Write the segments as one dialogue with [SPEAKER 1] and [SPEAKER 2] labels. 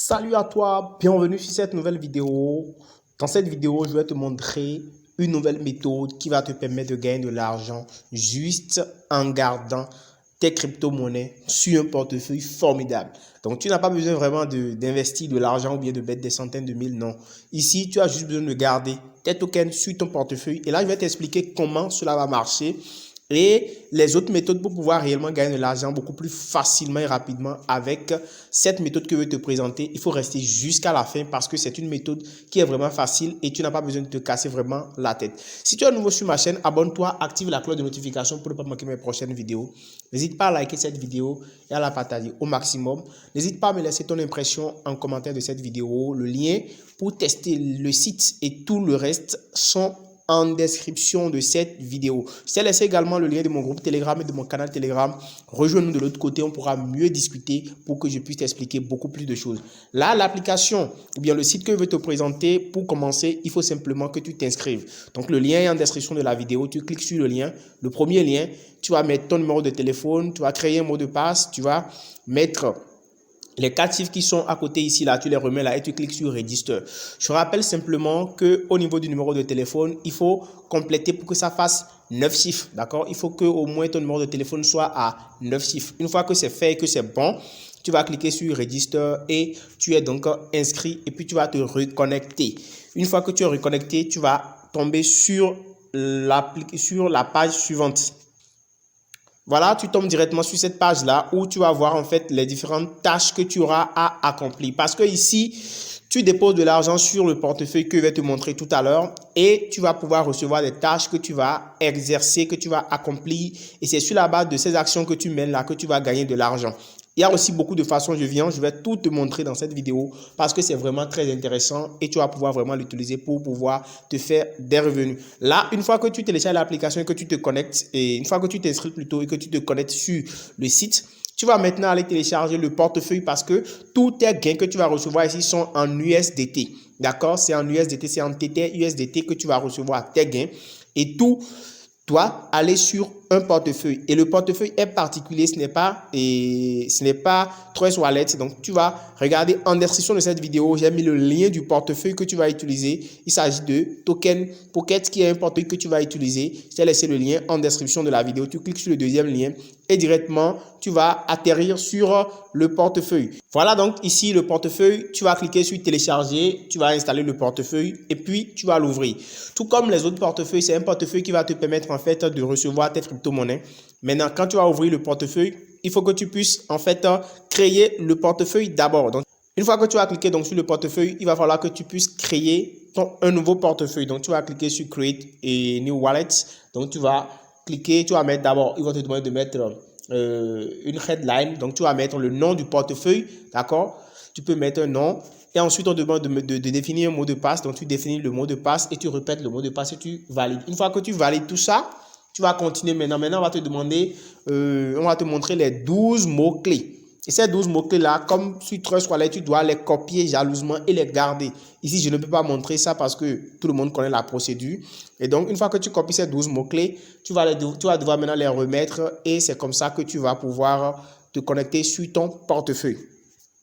[SPEAKER 1] Salut à toi, bienvenue sur cette nouvelle vidéo. Dans cette vidéo, je vais te montrer une nouvelle méthode qui va te permettre de gagner de l'argent juste en gardant tes crypto-monnaies sur un portefeuille formidable. Donc, tu n'as pas besoin vraiment d'investir de l'argent ou bien de mettre des centaines de mille, non. Ici, tu as juste besoin de garder tes tokens sur ton portefeuille. Et là, je vais t'expliquer comment cela va marcher et les autres méthodes pour pouvoir réellement gagner de l'argent beaucoup plus facilement et rapidement avec cette méthode que je vais te présenter. Il faut rester jusqu'à la fin parce que c'est une méthode qui est vraiment facile et tu n'as pas besoin de te casser vraiment la tête. Si tu es nouveau sur ma chaîne, abonne-toi, active la cloche de notification pour ne pas manquer mes prochaines vidéos. N'hésite pas à liker cette vidéo et à la partager au maximum. N'hésite pas à me laisser ton impression en commentaire de cette vidéo. Le lien pour tester le site et tout le reste sont en description de cette vidéo. Je t'ai laissé également le lien de mon groupe Telegram et de mon canal Telegram. Rejoins-nous de l'autre côté, on pourra mieux discuter pour que je puisse t'expliquer beaucoup plus de choses. Là, l'application ou bien le site que je veux te présenter, pour commencer, il faut simplement que tu t'inscrives. Donc, le lien est en description de la vidéo. Tu cliques sur le lien. Le premier lien, tu vas mettre ton numéro de téléphone, tu vas créer un mot de passe, tu vas mettre les 4 chiffres qui sont à côté ici, là, tu les remets là et tu cliques sur Register. Je rappelle simplement qu'au niveau du numéro de téléphone, il faut compléter pour que ça fasse 9 chiffres, d'accord? Il faut que au moins ton numéro de téléphone soit à 9 chiffres. Une fois que c'est fait et que c'est bon, tu vas cliquer sur Register et tu es donc inscrit et puis tu vas te reconnecter. Une fois que tu es reconnecté, tu vas tomber sur la page suivante. Voilà, tu tombes directement sur cette page-là où tu vas voir en fait les différentes tâches que tu auras à accomplir. Parce que ici, tu déposes de l'argent sur le portefeuille que je vais te montrer tout à l'heure et tu vas pouvoir recevoir des tâches que tu vas exercer, que tu vas accomplir. Et c'est sur la base de ces actions que tu mènes là que tu vas gagner de l'argent. Il y a aussi beaucoup de façons, je vais tout te montrer dans cette vidéo parce que c'est vraiment très intéressant et tu vas pouvoir vraiment l'utiliser pour pouvoir te faire des revenus. Là, une fois que tu télécharges l'application et que tu te connectes, et une fois que tu t'inscris plutôt et que tu te connectes sur le site, tu vas maintenant aller télécharger le portefeuille parce que tous tes gains que tu vas recevoir ici sont en USDT. D'accord? C'est en USDT, c'est en Tether USDT que tu vas recevoir tes gains et tout doit aller sur un portefeuille et le portefeuille est particulier, ce n'est pas Trust Wallet. Donc tu vas regarder en description de cette vidéo, j'ai mis le lien du portefeuille que tu vas utiliser. Il s'agit de Token Pocket qui est un portefeuille que tu vas utiliser. Je t'ai laissé le lien en description de la vidéo. Tu cliques sur le deuxième lien et directement tu vas atterrir sur le portefeuille. Voilà donc ici le portefeuille, tu vas cliquer sur télécharger, tu vas installer le portefeuille et puis tu vas l'ouvrir. Tout comme les autres portefeuilles, c'est un portefeuille qui va te permettre en fait de recevoir tes crypto-monnaies. Maintenant, quand tu vas ouvrir le portefeuille, il faut que tu puisses en fait créer le portefeuille d'abord. Donc, une fois que tu as cliqué donc sur le portefeuille, il va falloir que tu puisses créer un nouveau portefeuille. Donc, tu vas cliquer sur Create et New Wallet. Donc, tu vas cliquer, tu vas mettre d'abord, il va te demander de mettre une headline. Donc, tu vas mettre le nom du portefeuille, d'accord? Tu peux mettre un nom. Et ensuite, on demande de définir un mot de passe. Donc, tu définis le mot de passe et tu répètes le mot de passe et tu valides. Une fois que tu valides tout ça, tu vas continuer maintenant. Maintenant, on va te demander, on va te montrer les 12 mots-clés. Et ces 12 mots-clés-là, comme sur Trust Wallet, tu dois les copier jalousement et les garder. Ici, je ne peux pas montrer ça parce que tout le monde connaît la procédure. Et donc, une fois que tu copies ces 12 mots-clés, tu vas devoir maintenant les remettre et c'est comme ça que tu vas pouvoir te connecter sur ton portefeuille.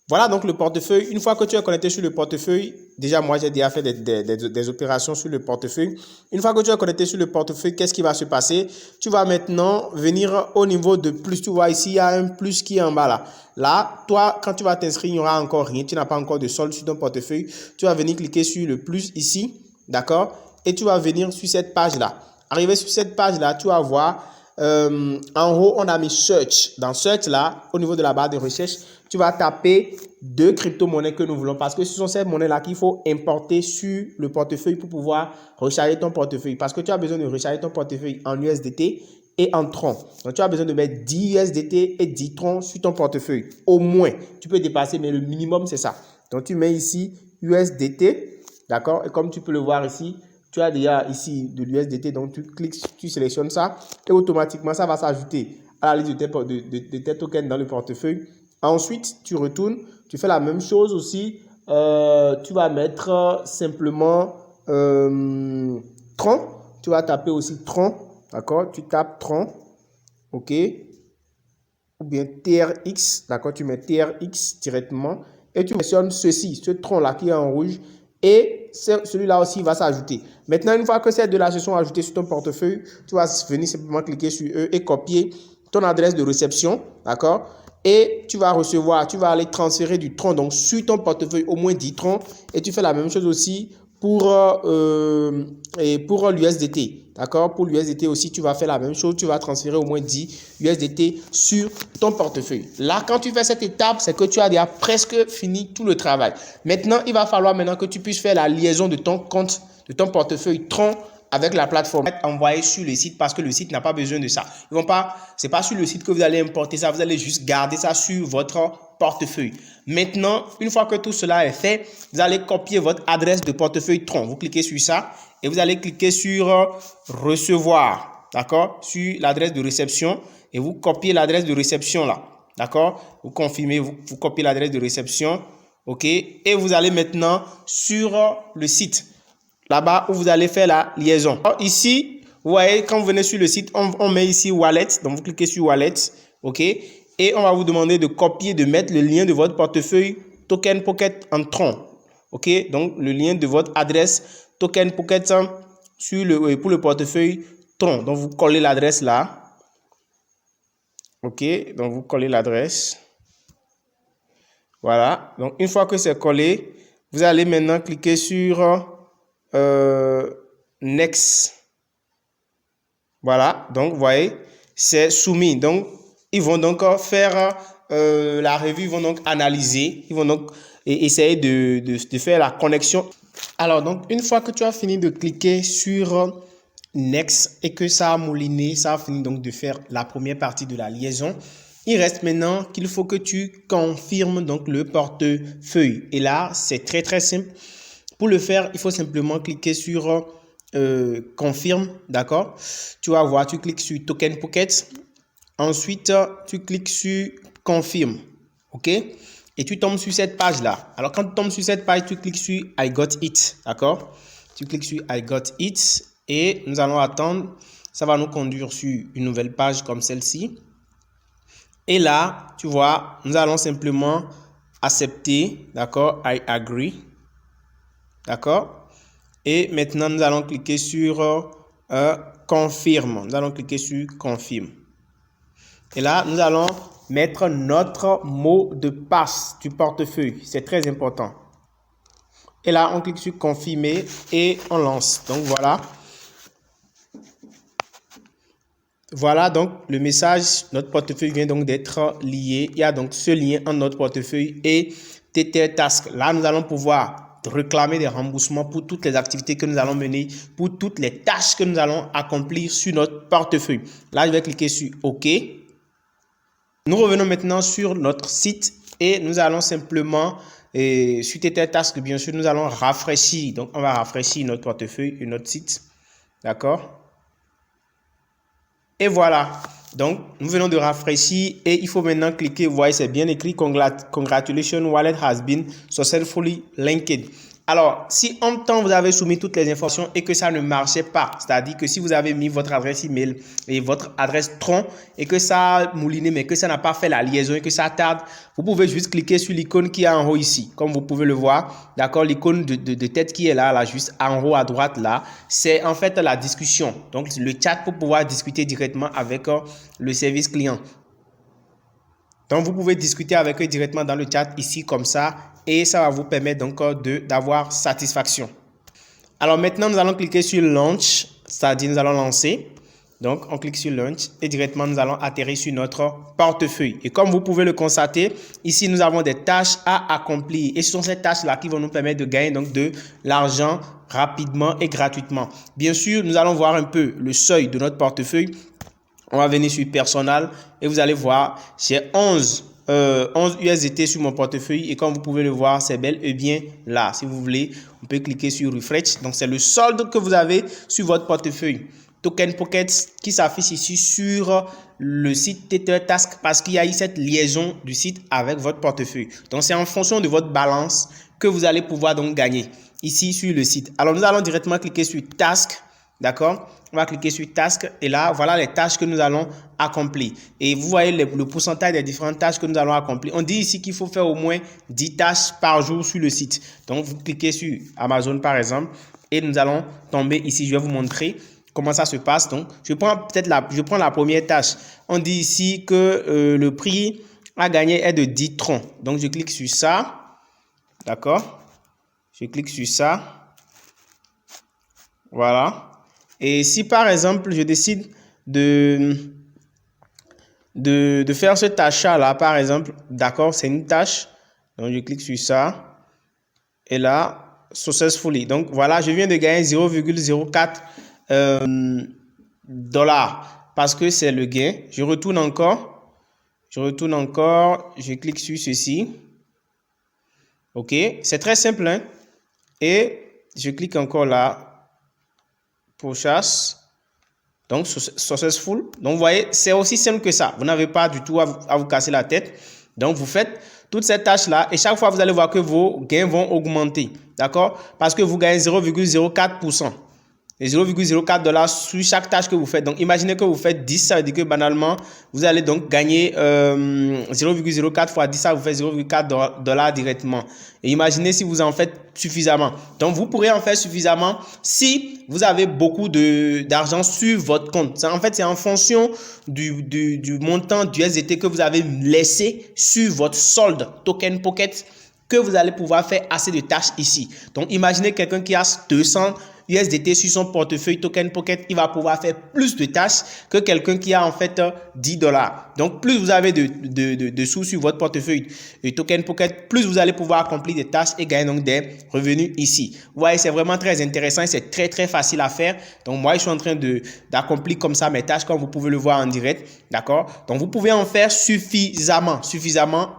[SPEAKER 1] Voilà donc le portefeuille. Une fois que tu es connecté sur le portefeuille, déjà moi j'ai déjà fait des opérations sur le portefeuille. Une fois que tu es connecté sur le portefeuille, qu'est-ce qui va se passer? Tu vas maintenant venir au niveau de plus. Tu vois ici, il y a un plus qui est en bas là. Là, toi, quand tu vas t'inscrire, il n'y aura encore rien. Tu n'as pas encore de solde sur ton portefeuille. Tu vas venir cliquer sur le plus ici, d'accord? Et tu vas venir sur cette page-là. Arrivé sur cette page-là, tu vas voir en haut, on a mis Search. Dans Search, là, au niveau de la barre de recherche, tu vas taper 2 crypto-monnaies que nous voulons parce que ce sont ces monnaies-là qu'il faut importer sur le portefeuille pour pouvoir recharger ton portefeuille. Parce que tu as besoin de recharger ton portefeuille en USDT et en Tron. Donc, tu as besoin de mettre 10 USDT et 10 Tron sur ton portefeuille. Au moins, tu peux dépasser, mais le minimum, c'est ça. Donc, tu mets ici USDT, d'accord? Et comme tu peux le voir ici, tu as déjà ici de l'USDT, donc tu cliques, tu sélectionnes ça et automatiquement, ça va s'ajouter à la liste de tes tokens dans le portefeuille. Ensuite, tu retournes, tu fais la même chose aussi. Tu vas mettre simplement Tron. Tu vas taper aussi Tron, d'accord? Tu tapes Tron, ok? Ou bien TRX, d'accord? Tu mets TRX directement et tu sélectionnes ceci, ce tronc-là qui est en rouge, et celui-là aussi va s'ajouter. Maintenant, une fois que ces deux-là se sont ajoutés sur ton portefeuille, tu vas venir simplement cliquer sur eux et copier ton adresse de réception, d'accord? Et tu vas recevoir, tu vas aller transférer du tronc donc sur ton portefeuille, au moins 10 troncs, et tu fais la même chose aussi pour l'USDT, d'accord? Pour l'USDT aussi, tu vas faire la même chose, tu vas transférer au moins 10 USDT sur ton portefeuille. Là, quand tu fais cette étape, c'est que tu as déjà presque fini tout le travail. Maintenant, il va falloir maintenant que tu puisses faire la liaison de ton compte, de ton portefeuille Tron avec la plateforme. Envoyer sur le site parce que le site n'a pas besoin de ça. Ils vont pas, c'est pas sur le site que vous allez importer ça, vous allez juste garder ça sur votre portefeuille. Maintenant, une fois que tout cela est fait, vous allez copier votre adresse de portefeuille Tron. Vous cliquez sur ça et vous allez cliquer sur recevoir, d'accord, sur l'adresse de réception et vous copiez l'adresse de réception là, d'accord, vous confirmez, vous copiez l'adresse de réception, ok, et vous allez maintenant sur le site. Là-bas où vous allez faire la liaison. Alors, ici, vous voyez, quand vous venez sur le site, on met ici Wallet. Donc, vous cliquez sur Wallet. OK. Et on va vous demander de copier, de mettre le lien de votre portefeuille Token Pocket en Tron. OK. Donc, le lien de votre adresse Token Pocket pour le portefeuille Tron. Donc, vous collez l'adresse là. OK. Donc, vous collez l'adresse. Voilà. Donc, une fois que c'est collé, vous allez maintenant cliquer sur Next. Voilà, donc vous voyez, c'est soumis. Donc, ils vont donc faire la revue, ils vont donc analyser, ils vont donc essayer de faire la connexion. Alors, donc, une fois que tu as fini de cliquer sur Next et que ça a mouliné, ça a fini donc de faire la première partie de la liaison, il reste maintenant qu'il faut que tu confirmes donc le portefeuille. Et là, c'est très très simple. Pour le faire, il faut simplement cliquer sur confirme, d'accord? Tu vas voir, tu cliques sur Token Pocket. Ensuite, tu cliques sur confirme, ok? Et tu tombes sur cette page-là. Alors, quand tu tombes sur cette page, tu cliques sur I got it, d'accord? Tu cliques sur I got it et nous allons attendre. Ça va nous conduire sur une nouvelle page comme celle-ci. Et là, tu vois, nous allons simplement accepter, d'accord? I agree. D'accord? Et maintenant, nous allons cliquer sur confirme. Nous allons cliquer sur confirme. Et là, nous allons mettre notre mot de passe du portefeuille. C'est très important. Et là, on clique sur confirmer et on lance. Donc, voilà. Voilà donc le message. Notre portefeuille vient donc d'être lié. Il y a donc ce lien entre notre portefeuille et TetraTask. Là, nous allons pouvoir réclamer des remboursements pour toutes les activités que nous allons mener, pour toutes les tâches que nous allons accomplir sur notre portefeuille. Là, je vais cliquer sur OK. Nous revenons maintenant sur notre site et nous allons simplement, sur TetraTask, bien sûr, nous allons rafraîchir. Donc, on va rafraîchir notre portefeuille et notre site. D'accord? Et voilà. Donc, nous venons de rafraîchir et il faut maintenant cliquer. Vous voyez, c'est bien écrit. Congratulations, wallet has been successfully linked. Alors, si en temps vous avez soumis toutes les informations et que ça ne marchait pas, c'est-à-dire que si vous avez mis votre adresse email et votre adresse Tron et que ça a mouliné mais que ça n'a pas fait la liaison et que ça tarde, vous pouvez juste cliquer sur l'icône qui est en haut ici, comme vous pouvez le voir. D'accord, l'icône de tête qui est là, juste en haut à droite là, c'est en fait la discussion. Donc, le chat pour pouvoir discuter directement avec le service client. Donc, vous pouvez discuter avec eux directement dans le chat ici comme ça et ça va vous permettre donc d'avoir satisfaction. Alors maintenant, nous allons cliquer sur Launch, c'est-à-dire nous allons lancer. Donc, on clique sur Launch et directement, nous allons atterrir sur notre portefeuille. Et comme vous pouvez le constater, ici, nous avons des tâches à accomplir. Et ce sont ces tâches-là qui vont nous permettre de gagner donc de l'argent rapidement et gratuitement. Bien sûr, nous allons voir un peu le seuil de notre portefeuille. On va venir sur Personal et vous allez voir, j'ai 11 USDT sur mon portefeuille et comme vous pouvez le voir, c'est bel et bien là. Si vous voulez, on peut cliquer sur Refresh. Donc, c'est le solde que vous avez sur votre portefeuille. Token Pocket qui s'affiche ici sur le site TetraTask parce qu'il y a eu cette liaison du site avec votre portefeuille. Donc, c'est en fonction de votre balance que vous allez pouvoir donc gagner ici sur le site. Alors, nous allons directement cliquer sur Task. D'accord? On va cliquer sur Task et là, voilà les tâches que nous allons accomplir. Et vous voyez le pourcentage des différentes tâches que nous allons accomplir. On dit ici qu'il faut faire au moins 10 tâches par jour sur le site. Donc, vous cliquez sur Amazon par exemple et nous allons tomber ici. Je vais vous montrer comment ça se passe. Donc, je prends la première tâche. On dit ici que le prix à gagner est de 10 troncs. Donc, je clique sur ça. D'accord? Je clique sur ça. Voilà. Et si par exemple, je décide de faire ce tâche-là, par exemple, d'accord, c'est une tâche. Donc, je clique sur ça. Et là, successfully. Donc, voilà, je viens de gagner 0,04 dollars parce que c'est le gain. Je retourne encore. Je clique sur ceci. OK, c'est très simple, hein? Et je clique encore là. Pour chasse. Donc, successful. Donc, vous voyez, c'est aussi simple que ça. Vous n'avez pas du tout à vous casser la tête. Donc, vous faites toutes ces tâches-là et chaque fois, vous allez voir que vos gains vont augmenter. D'accord? Parce que vous gagnez 0,04%. Et 0,04 dollars sur chaque tâche que vous faites. Donc, imaginez que vous faites 10, ça veut dire que banalement, vous allez donc gagner 0,04 fois 10, ça vous fait 0,4 dollars directement. Et imaginez si vous en faites suffisamment. Donc, vous pourrez en faire suffisamment si vous avez beaucoup d'argent sur votre compte. Ça, en fait, c'est en fonction du montant du USDT que vous avez laissé sur votre solde Token Pocket que vous allez pouvoir faire assez de tâches ici. Donc, imaginez quelqu'un qui a 200 USDT sur son portefeuille Token Pocket, il va pouvoir faire plus de tâches que quelqu'un qui a en fait 10 dollars. Donc, plus vous avez de sous sur votre portefeuille Token Pocket, plus vous allez pouvoir accomplir des tâches et gagner donc des revenus ici. Vous voyez, c'est vraiment très intéressant et c'est très, très facile à faire. Donc, moi, je suis en train d'accomplir comme ça mes tâches, comme vous pouvez le voir en direct. D'accord? Donc, vous pouvez en faire suffisamment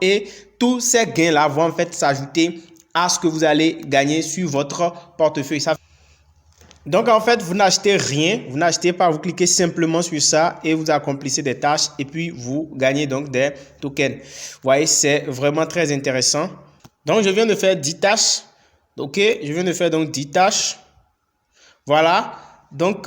[SPEAKER 1] et tous ces gains-là vont en fait s'ajouter à ce que vous allez gagner sur votre portefeuille. Donc, en fait, vous n'achetez rien, vous n'achetez pas, vous cliquez simplement sur ça et vous accomplissez des tâches et puis vous gagnez donc des tokens. Vous voyez, c'est vraiment très intéressant. Donc, je viens de faire 10 tâches. OK, je viens de faire donc 10 tâches. Voilà. Donc,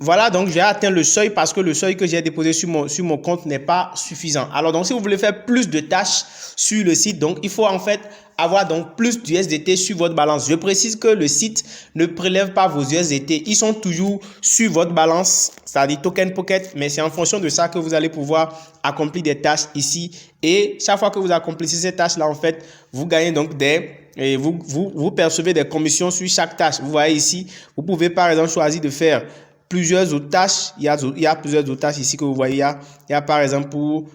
[SPEAKER 1] voilà, donc j'ai atteint le seuil parce que le seuil que j'ai déposé sur mon compte n'est pas suffisant. Alors, donc, si vous voulez faire plus de tâches sur le site, donc, il faut en fait avoir donc plus d'USDT sur votre balance. Je précise que le site ne prélève pas vos USDT. Ils sont toujours sur votre balance, c'est-à-dire Token Pocket, mais c'est en fonction de ça que vous allez pouvoir accomplir des tâches ici. Et chaque fois que vous accomplissez ces tâches-là, en fait, vous gagnez donc vous percevez des commissions sur chaque tâche. Vous voyez ici, vous pouvez par exemple choisir de faire plusieurs autres tâches. Il y a plusieurs autres tâches ici que vous voyez. Il y a par exemple pour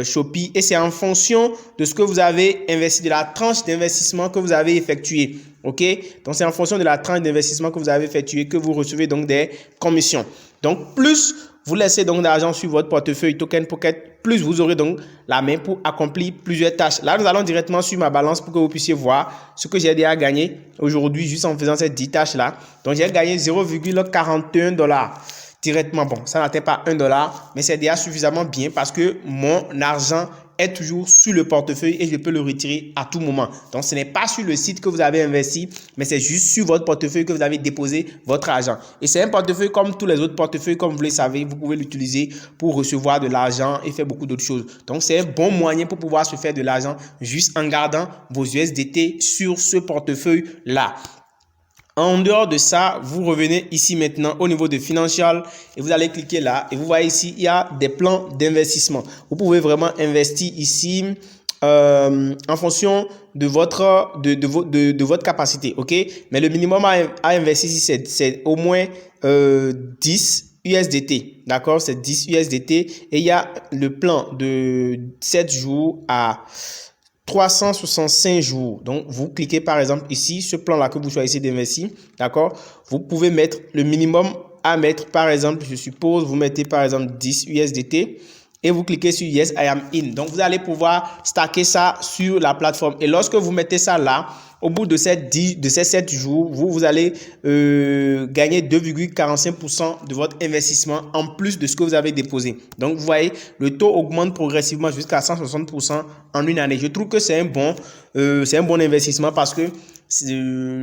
[SPEAKER 1] Shopee et c'est en fonction de ce que vous avez investi, de la tranche d'investissement que vous avez effectué. OK? Donc, c'est en fonction de la tranche d'investissement que vous avez effectué que vous recevez donc des commissions. Donc, plus vous laissez donc d'argent sur votre portefeuille Token Pocket, plus vous aurez donc la main pour accomplir plusieurs tâches. Là, nous allons directement sur ma balance pour que vous puissiez voir ce que j'ai déjà gagné aujourd'hui juste en faisant ces 10 tâches-là. Donc, j'ai gagné 0,41 dollars. Directement, bon, ça n'atteint pas 1 dollar, mais c'est déjà suffisamment bien parce que mon argent est toujours sur le portefeuille et je peux le retirer à tout moment. Donc, ce n'est pas sur le site que vous avez investi, mais c'est juste sur votre portefeuille que vous avez déposé votre argent. Et c'est un portefeuille comme tous les autres portefeuilles, comme vous le savez, vous pouvez l'utiliser pour recevoir de l'argent et faire beaucoup d'autres choses. Donc, c'est un bon moyen pour pouvoir se faire de l'argent juste en gardant vos USDT sur ce portefeuille-là. En dehors de ça, vous revenez ici maintenant au niveau de Financial et vous allez cliquer là et vous voyez ici, il y a des plans d'investissement. Vous pouvez vraiment investir ici en fonction de votre capacité, ok? Mais le minimum à investir ici, c'est au moins 10 USDT, d'accord? C'est 10 USDT et il y a le plan de 7 jours à 365 jours. Donc, vous cliquez par exemple ici, ce plan-là que vous choisissez d'investir, d'accord? Vous pouvez mettre le minimum à mettre, par exemple, je suppose, vous mettez par exemple 10 USDT et vous cliquez sur Yes, I am in. Donc, vous allez pouvoir stacker ça sur la plateforme. Et lorsque vous mettez ça là, au bout de ces 7 jours, vous allez gagner 2,45% de votre investissement en plus de ce que vous avez déposé. Donc, vous voyez, le taux augmente progressivement jusqu'à 160% en une année. Je trouve que c'est un bon investissement parce que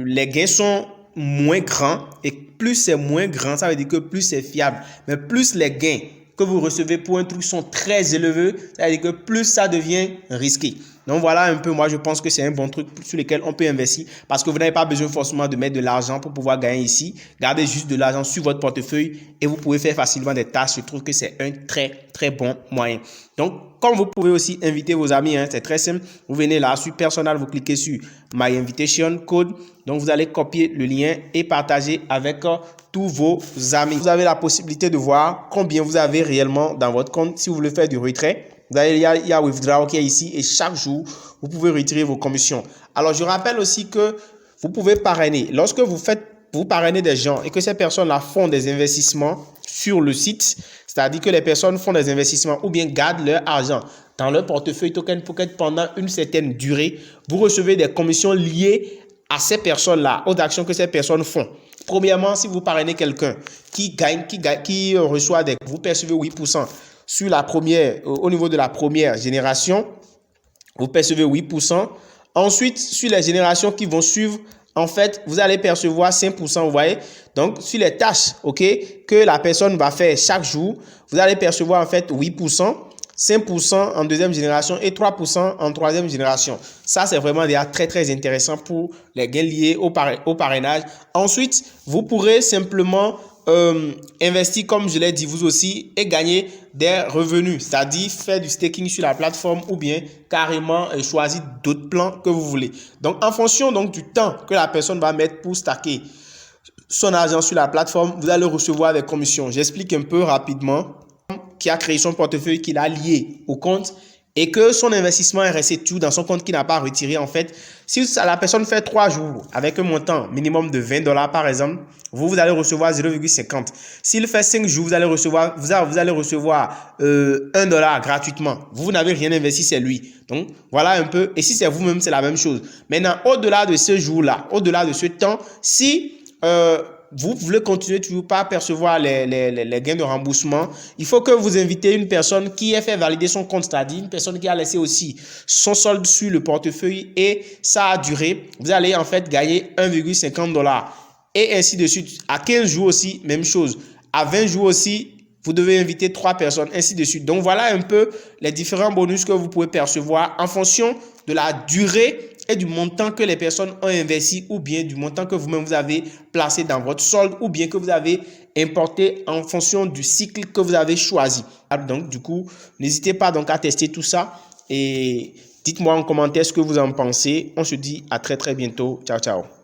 [SPEAKER 1] les gains sont moins grand, et plus c'est moins grand, ça veut dire que plus c'est fiable. Mais plus les gains que vous recevez pour un truc sont très élevés, ça veut dire que plus ça devient risqué. Donc voilà un peu, moi je pense que c'est un bon truc sur lequel on peut investir parce que vous n'avez pas besoin forcément de mettre de l'argent pour pouvoir gagner ici. Gardez juste de l'argent sur votre portefeuille et vous pouvez faire facilement des tâches. Je trouve que c'est un très bon moyen. Donc comme vous pouvez aussi inviter vos amis, c'est très simple. Vous venez là sur Personal, vous cliquez sur My Invitation Code. Donc vous allez copier le lien et partager avec tous vos amis. Vous avez la possibilité de voir combien vous avez réellement dans votre compte si vous voulez faire du retrait. Il y a Withdraw qui est ici et chaque jour, vous pouvez retirer vos commissions. Alors, je rappelle aussi que vous pouvez parrainer. Lorsque vous parrainez des gens et que ces personnes-là font des investissements sur le site, c'est-à-dire que les personnes font des investissements ou bien gardent leur argent dans leur portefeuille Token Pocket pendant une certaine durée, vous recevez des commissions liées à ces personnes-là, aux actions que ces personnes font. Premièrement, si vous parrainez quelqu'un qui reçoit vous percevez 8%. Sur la première, au niveau de la première génération, vous percevez 8%. Ensuite, sur les générations qui vont suivre, en fait, vous allez percevoir 5%, vous voyez. Donc, sur les tâches, que la personne va faire chaque jour, vous allez percevoir en fait 8%, 5% en deuxième génération et 3% en troisième génération. Ça, c'est vraiment déjà très intéressant pour les gains liés au parrainage. Ensuite, vous pourrez simplement investir, comme je l'ai dit vous aussi, et gagner des revenus, c'est-à-dire faire du staking sur la plateforme ou bien carrément choisir d'autres plans que vous voulez. Donc, en fonction donc, du temps que la personne va mettre pour stacker son argent sur la plateforme, vous allez recevoir des commissions. J'explique un peu rapidement. Qui a créé son portefeuille, qu'il a lié au compte et que son investissement est resté tout dans son compte qui n'a pas retiré. En fait, si la personne fait 3 jours avec un montant minimum de $20 par exemple, vous allez recevoir 0,50. S'il fait 5 jours, vous allez recevoir $1 gratuitement. Vous n'avez rien investi, c'est lui. Donc, voilà un peu. Et si c'est vous-même, c'est la même chose. Maintenant, au-delà de ce jour-là, au-delà de ce temps, si vous voulez continuer toujours pas à percevoir les gains de remboursement, il faut que vous invitez une personne qui ait fait valider son compte, c'est-à-dire une personne qui a laissé aussi son solde sur le portefeuille et ça a duré. Vous allez en fait gagner $1,50 et ainsi de suite. À 15 jours aussi, même chose. À 20 jours aussi, vous devez inviter 3 personnes, ainsi de suite. Donc, voilà un peu les différents bonus que vous pouvez percevoir en fonction de la durée et du montant que les personnes ont investi ou bien du montant que vous-même vous avez placé dans votre solde ou bien que vous avez importé en fonction du cycle que vous avez choisi. Donc, du coup, n'hésitez pas donc à tester tout ça et dites-moi en commentaire ce que vous en pensez. On se dit à très bientôt. Ciao, ciao.